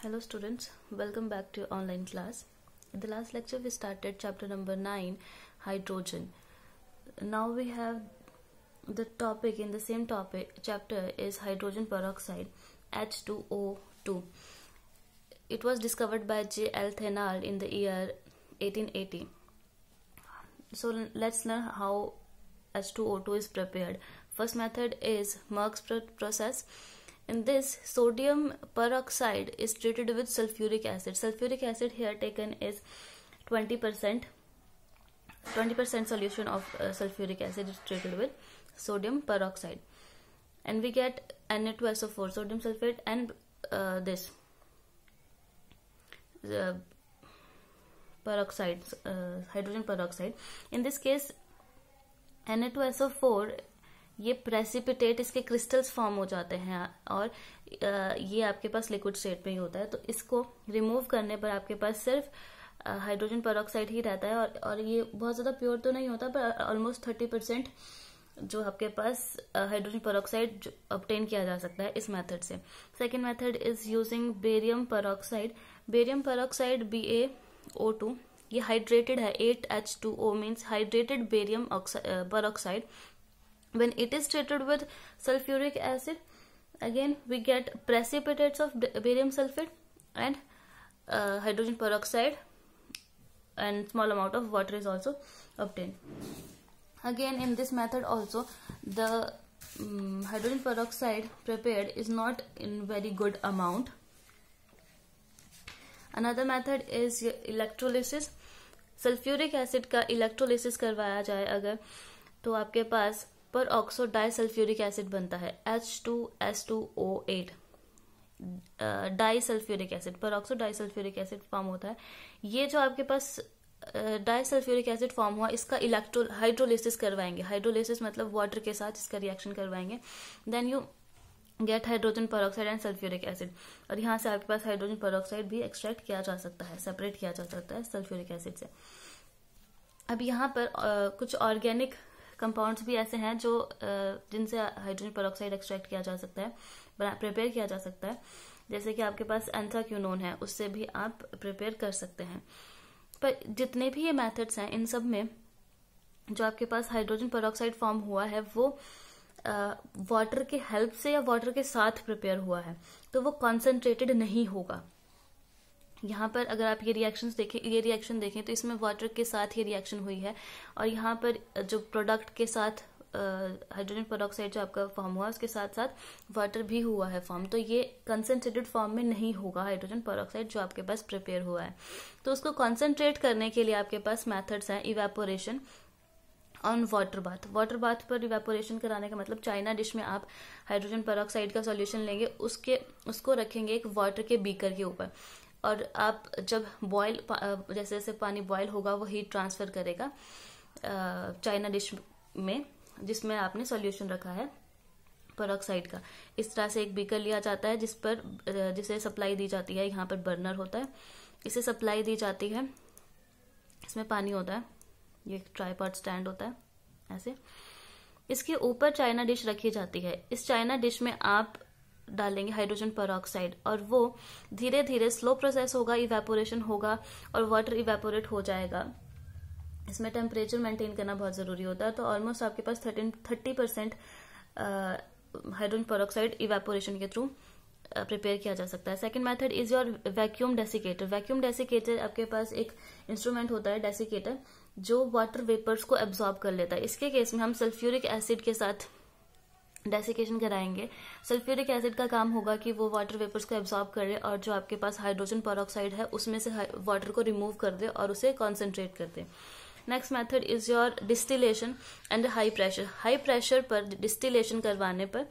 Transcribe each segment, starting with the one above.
Hello students, welcome back to your online class. In the last lecture we started chapter number 9, hydrogen. Now we have the topic in the same chapter is hydrogen peroxide, H2O2. It was discovered by J.L. Thénard in the year 1880. So let's learn how H2O2 is prepared. First method is Merck's process. In this, sodium peroxide is treated with sulfuric acid. Sulfuric acid here taken is 20%. 20% solution of sulfuric acid is treated with sodium peroxide. And we get Na2SO4, sodium sulfate, and peroxide, hydrogen peroxide. In this case, Na2SO4 ये precipitate, इसके crystals form हो जाते हैं और ये आपके पास liquid state में ही होता है. तो इसको रिमूव करने पर आपके पास सिर्फ हाइड्रोजन पेरोक्साइड ही रहता है और ये बहुत ज़्यादा प्योर तो नहीं होता, पर ऑलमोस्ट 30% जो आपके पास हाइड्रोजन पेरोक्साइड ऑब्टेन किया जा सकता है इस मेथड से. Second method is using barium peroxide. Barium peroxide BaO2 ये हाइड्रेटेड है. 8H2O means hydrated barium peroxide. When it is treated with sulfuric acid, again we get precipitates of barium sulfate and hydrogen peroxide, and small amount of water is also obtained. Again in this method also the hydrogen peroxide prepared is not in very good amount. Another method is electrolysis. Sulfuric acid का electrolysis करवाया जाए अगर, तो आपके पास पर oxo disulphuric acid बनता है H2S2O8. Disulphuric acid, पर ऑक्सो डाइसल्फ्यूरिक एसिड फॉर्म होता है. ये जो आपके पास डाइसल्फ्यूरिक एसिड फॉर्म हुआ, इसका हाइड्रोलिसिस करवाएंगे. हाइड्रोलिसिस मतलब वाटर के साथ इसका रिएक्शन करवाएंगे. Then you get hydrogen peroxide and sulphuric acid. और यहाँ से आपके पास हाइड्रोजन पेरोक्साइड भी एक्सट्रैक्ट किया जा सकता है, सेपरेट किया जा सकता है सल्फ्यूरिक एसिड से. अब यहाँ पर कुछ ऑर्गेनिक कंपाउंड्स भी ऐसे हैं जो जिनसे हाइड्रोजन पेरोक्साइड एक्सट्रैक्ट किया जा सकता है, प्रिपेयर किया जा सकता है. जैसे कि आपके पास एंथ्राक्विनोन है, उससे भी आप प्रिपेयर कर सकते हैं. पर जितने भी ये मेथड्स हैं, इन सब में जो आपके पास हाइड्रोजन पेरोक्साइड फॉर्म हुआ है वो वाटर के हेल्प से या वाटर के साथ प्रिपेयर हुआ है, तो वो कॉन्सेंट्रेटेड नहीं होगा. यहाँ पर अगर आप ये रिएक्शन देखें तो इसमें वाटर के साथ ये रिएक्शन हुई है, और यहाँ पर जो प्रोडक्ट के साथ हाइड्रोजन पेरोक्साइड जो आपका फॉर्म हुआ उसके साथ साथ वाटर भी हुआ है फॉर्म. तो ये कंसंट्रेटेड फॉर्म में नहीं होगा हाइड्रोजन पेरोक्साइड जो आपके पास प्रिपेयर हुआ है. तो उसको कॉन्सेंट्रेट करने के लिए आपके पास मेथड्स हैं. Evaporation on water bath. Water bath पर इवेपोरेशन कराने का मतलब चाइना डिश में आप हाइड्रोजन पेरोक्साइड का सॉल्यूशन लेंगे, उसको रखेंगे एक वाटर के बीकर के ऊपर, और आप जब बॉयल जैसे जैसे पानी बॉयल होगा वो हीट ट्रांसफर करेगा चाइना डिश में जिसमें आपने सॉल्यूशन रखा है पेरोक्साइड का. इस तरह से एक बीकर लिया जाता है जिसे सप्लाई दी जाती है. यहाँ पर बर्नर होता है, इसे सप्लाई दी जाती है. इसमें पानी होता है, ये ट्राइपॉड स्टैंड होता है ऐसे. इसके ऊपर चाइना डिश रखी जाती है. इस चाइना डिश में आप डालेंगे हाइड्रोजन पेरोक्साइड, और वो धीरे धीरे स्लो प्रोसेस होगा, इवेपोरेशन होगा और वाटर इवेपोरेट हो जाएगा. इसमें टेम्परेचर मेंटेन करना बहुत जरूरी होता है. तो ऑलमोस्ट आपके पास 30% हाइड्रोजन पेरोक्साइड इवेपोरेशन के थ्रू प्रिपेयर किया जा सकता है. Second method is your vacuum desiccator. Vacuum desiccator आपके पास एक इंस्ट्रूमेंट होता है डेसिकेटर जो वाटर वेपर्स को एब्जॉर्ब कर लेता है. इसके केस में हम सल्फ्यूरिक एसिड के साथ डेसिकेशन कराएंगे. सल्फ्यूरिक एसिड का काम होगा कि वो वाटर वेपर्स को एब्जॉर्ब करे और जो आपके पास हाइड्रोजन पेरोक्साइड है उसमें से वाटर को रिमूव कर दे और उसे कॉन्सेंट्रेट कर दे. Next method is your distillation and high pressure. High pressure पर डिस्टिलेशन करवाने पर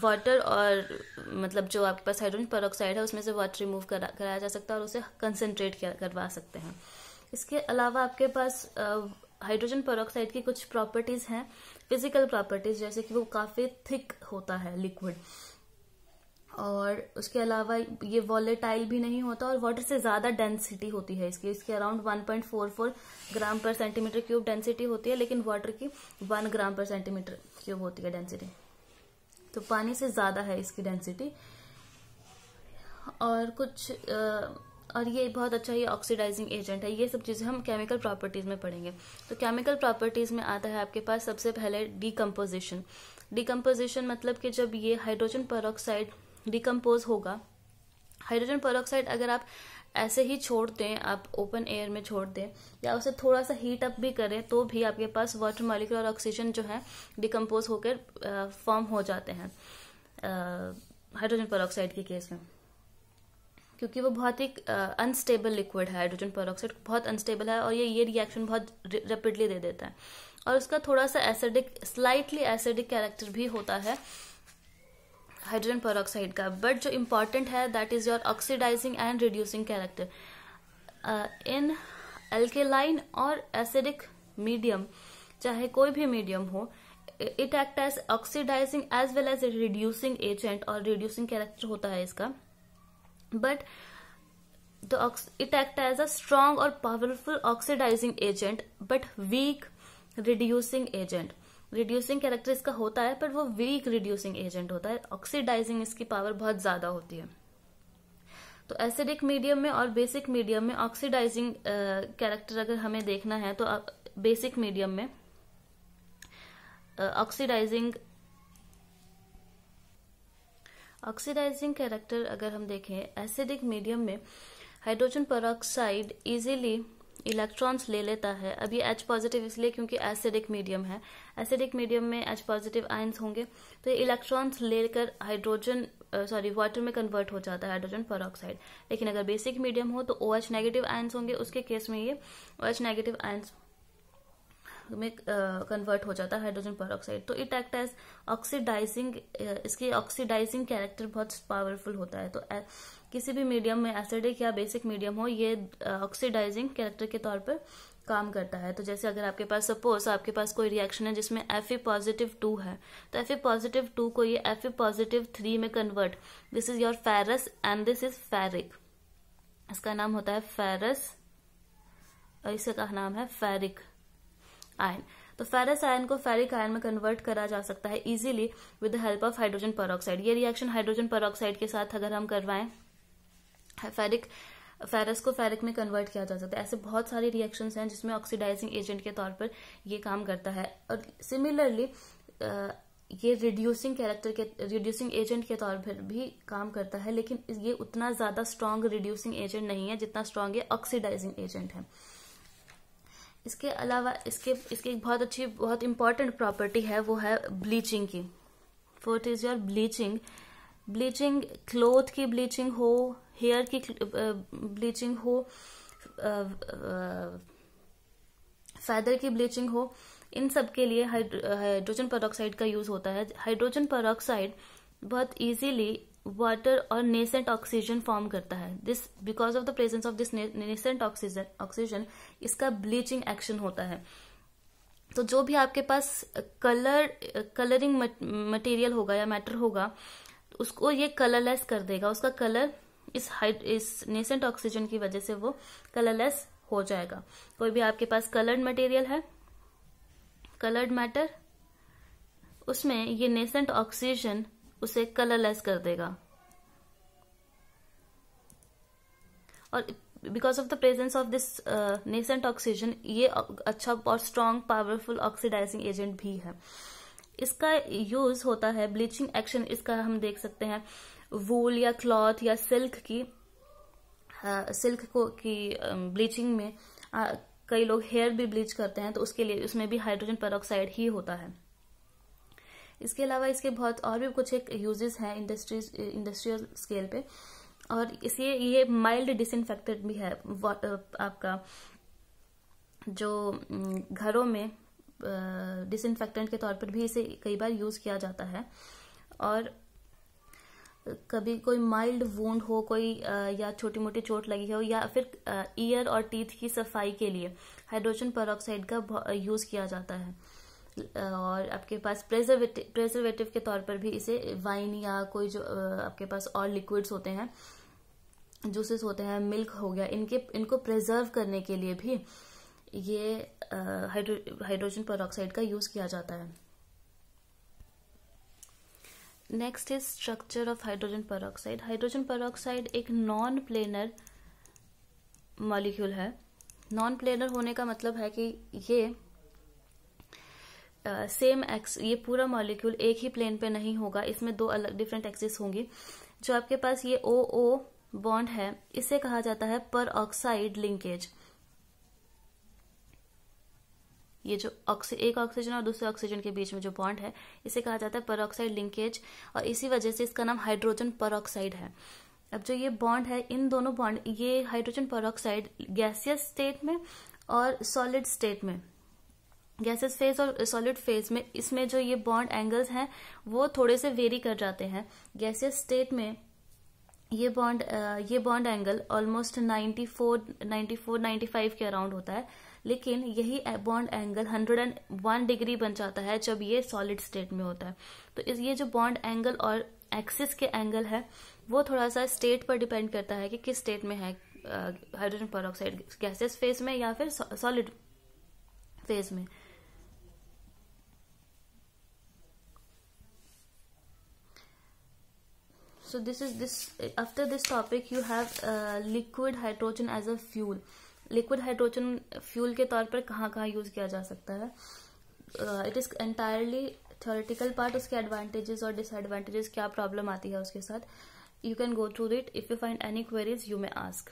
वाटर और मतलब जो आपके पास हाइड्रोजन पेरोक्साइड है उसमें से वाटर रिमूव कराया जा सकता है और उसे कंसंट्रेट करवा सकते हैं. इसके अलावा आपके पास हाइड्रोजन पेरोक्साइड की कुछ प्रॉपर्टीज हैं, फिजिकल प्रॉपर्टीज, जैसे कि वो काफी थिक होता है लिक्विड, और उसके अलावा ये वॉलेटाइल भी नहीं होता और वाटर से ज्यादा डेंसिटी होती है इसकी अराउंड 1.44 ग्राम पर सेंटीमीटर क्यूब डेंसिटी होती है, लेकिन वाटर की 1 ग्राम पर सेंटीमीटर क्यूब होती है डेंसिटी. तो पानी से ज्यादा है इसकी डेंसिटी. और कुछ और ये बहुत अच्छा ये ऑक्सीडाइजिंग एजेंट है। ये सब चीजें हम केमिकल प्रॉपर्टीज में पढ़ेंगे। तो केमिकल प्रॉपर्टीज में आता है आपके पास सबसे पहले डिकम्पोजिशन। डिकम्पोजिशन मतलब कि जब ये हाइड्रोजन पेरोक्साइड डिकम्पोज होगा, हाइड्रोजन पेरोक्साइड अगर आप ऐसे ही छोड़ दें, आप ओपन एयर में छोड़ दें या उसे थोड़ा सा हीट अप भी करें, तो भी आपके पास वाटर मॉलिक्यूल और ऑक्सीजन जो है डिकम्पोज होकर फॉर्म हो जाते हैं हाइड्रोजन पेरोक्साइड के केस में, क्योंकि वो बहुत ही अनस्टेबल लिक्विड है। हाइड्रोजन पेरोक्साइड बहुत अनस्टेबल है और ये रिएक्शन बहुत रैपिडली दे देता है, और उसका थोड़ा सा एसिडिक, स्लाइटली एसिडिक कैरेक्टर भी होता है हाइड्रोजन पेरोक्साइड का। बट जो इम्पॉर्टेंट है that is your oxidising and reducing character. In alkaline और एसिडिक मीडियम, चाहे कोई भी मीडियम हो, it act as oxidising as well as reducing agent, और रिड्यूसिंग कैरेक्टर होता है इसका। But it act as a strong or powerful oxidizing agent but weak reducing agent. Reducing character इसका होता है पर वो वीक रिड्यूसिंग एजेंट होता है। ऑक्सीडाइजिंग इसकी पावर बहुत ज्यादा होती है। तो एसिडिक मीडियम में और बेसिक मीडियम में ऑक्सीडाइजिंग कैरेक्टर अगर हमें देखना है तो बेसिक मीडियम में ऑक्सीडाइजिंग कैरेक्टर अगर हम देखें एसिडिक मीडियम में, हाइड्रोजन पेरोक्साइड इजीली इलेक्ट्रॉन्स ले लेता है। अब ये H पॉजिटिव इसलिए क्योंकि एसिडिक मीडियम है। एसिडिक मीडियम में H पॉजिटिव आयंस होंगे तो ये इलेक्ट्रॉन्स लेकर वाटर में कन्वर्ट हो जाता है हाइड्रोजन पेरोक्साइड। लेकिन अगर बेसिक मीडियम हो तो OH नेगेटिव आयंस होंगे, उसके केस में ये OH नेगेटिव आयंस में कन्वर्ट हो जाता है हाइड्रोजन पेरोक्साइड। तो इट एक्ट एज ऑक्सीडाइजिंग, इसकी ऑक्सीडाइजिंग कैरेक्टर बहुत पावरफुल होता है। तो किसी भी मीडियम में एसिडिक या बेसिक मीडियम हो, ये ऑक्सीडाइजिंग कैरेक्टर के तौर पर काम करता है। तो जैसे अगर आपके पास सपोज आपके पास कोई रिएक्शन है जिसमें Fe+2 है, तो Fe+2 को ये Fe+3 में convert, this is your ferrous and this is ferric. इसका नाम होता है फेरस और इसका नाम है फेरिक आयन। तो फेरस आयन को फेरिक आयन में कन्वर्ट करा जा सकता है easily with the help of hydrogen peroxide. ये रिएक्शन हाइड्रोजन पेरोक्साइड के साथ अगर हम करवाएं, फेरस को फेरिक में कन्वर्ट किया जा सकता है। ऐसे बहुत सारे रिएक्शंस हैं जिसमें ऑक्सीडाइजिंग एजेंट के तौर पर ये काम करता है। और सिमिलरली ये रिड्यूसिंग एजेंट के तौर पर भी काम करता है, लेकिन ये उतना ज्यादा स्ट्रॉन्ग रिड्यूसिंग एजेंट नहीं है जितना स्ट्रॉन्ग ये ऑक्सीडाइजिंग एजेंट है। इसके अलावा इसकी बहुत इंपॉर्टेंट प्रॉपर्टी है, वो है ब्लीचिंग की। Fourth is your bleaching cloth की ब्लीचिंग हो, हेयर की ब्लीचिंग हो, फैदर की ब्लीचिंग हो, इन सब के लिए हाइड्रोजन पेरोक्साइड का यूज होता है। हाइड्रोजन पेरोक्साइड बहुत इजीली वाटर और नेसेंट ऑक्सीजन फॉर्म करता है। This because of the presence of this nascent oxygen इसका ब्लीचिंग एक्शन होता है। तो जो भी आपके पास कलरिंग मटेरियल होगा या मैटर होगा, उसको ये कलरलेस कर देगा। उसका कलर इस नेसेंट ऑक्सीजन की वजह से वो कलरलेस हो जाएगा। कोई भी आपके पास कलर्ड मटेरियल है, कलर्ड मैटर, उसमें ये नेसेंट ऑक्सीजन उसे कलरलेस कर देगा। और because of the presence of this nascent oxygen ये अच्छा और स्ट्रॉन्ग पावरफुल ऑक्सीडाइजिंग एजेंट भी है। इसका यूज होता है ब्लीचिंग एक्शन, इसका हम देख सकते हैं वूल या क्लॉथ या सिल्क की ब्लीचिंग में। कई लोग हेयर भी ब्लीच करते हैं, तो उसके लिए उसमें भी हाइड्रोजन पेरोक्साइड ही होता है। इसके अलावा इसके बहुत और भी कुछ एक यूजेस हैं इंडस्ट्रियल स्केल पे, और ये माइल्ड डिसइंफेक्टेंट भी है। आपका जो घरों में डिसइंफेक्टेंट के तौर पर भी इसे कई बार यूज किया जाता है। और कभी कोई माइल्ड वुंड हो, कोई या छोटी मोटी चोट लगी हो, या फिर ईयर और टीथ की सफाई के लिए हाइड्रोजन पेरोक्साइड का यूज किया जाता है। और आपके पास प्रेजर्वेटिव के तौर पर भी इसे वाइन या कोई जो आपके पास और लिक्विड्स होते हैं, जूसेस होते हैं, मिल्क हो गया, इनको प्रिजर्व करने के लिए भी ये हाइड्रोजन पेरोक्साइड का यूज किया जाता है। Next is structure of hydrogen peroxide. Hydrogen peroxide एक नॉन प्लेनर मॉलिक्यूल है. नॉन प्लेनर होने का मतलब है कि ये सेम एक्स, ये पूरा मॉलिक्यूल एक ही प्लेन पे नहीं होगा, इसमें दो अलग डिफरेंट एक्सिस होंगी. जो आपके पास ये OO बॉन्ड है, इसे कहा जाता है पेरोक्साइड लिंकेज. ये जो एक ऑक्सीजन और दूसरे ऑक्सीजन के बीच में जो बॉन्ड है, इसे कहा जाता है पेरोक्साइड लिंकेज, और इसी वजह से इसका नाम हाइड्रोजन पेरोक्साइड है. अब जो ये बॉन्ड है, इन दोनों बॉन्ड, ये हाइड्रोजन पेरोक्साइड गैसियस स्टेट में और सॉलिड स्टेट में, गैसेस फेज और सॉलिड फेज में, इसमें जो ये बॉन्ड एंगल्स हैं वो थोड़े से वेरी कर जाते हैं. गैसियस स्टेट में ये बॉन्ड एंगल ऑलमोस्ट 94-95 के अराउंड होता है, लेकिन यही बॉन्ड एंगल 101 डिग्री बन जाता है जब ये सॉलिड स्टेट में होता है. तो ये जो बॉन्ड एंगल और एक्सिस के एंगल है वो थोड़ा सा स्टेट पर डिपेंड करता है कि किस स्टेट में है हाइड्रोजन पेरोक्साइड, गैसियस फेज में या फिर सॉलिड फेज में. So after this topic you have liquid hydrogen as a fuel. Liquid hydrogen fuel के तौर पर कहाँ यूज किया जा सकता है. It is entirely theoretical part. उसके एडवांटेजेस और डिसएडवांटेजेस, क्या प्रॉब्लम आती है उसके साथ, you can go through it. If you find any queries you may ask.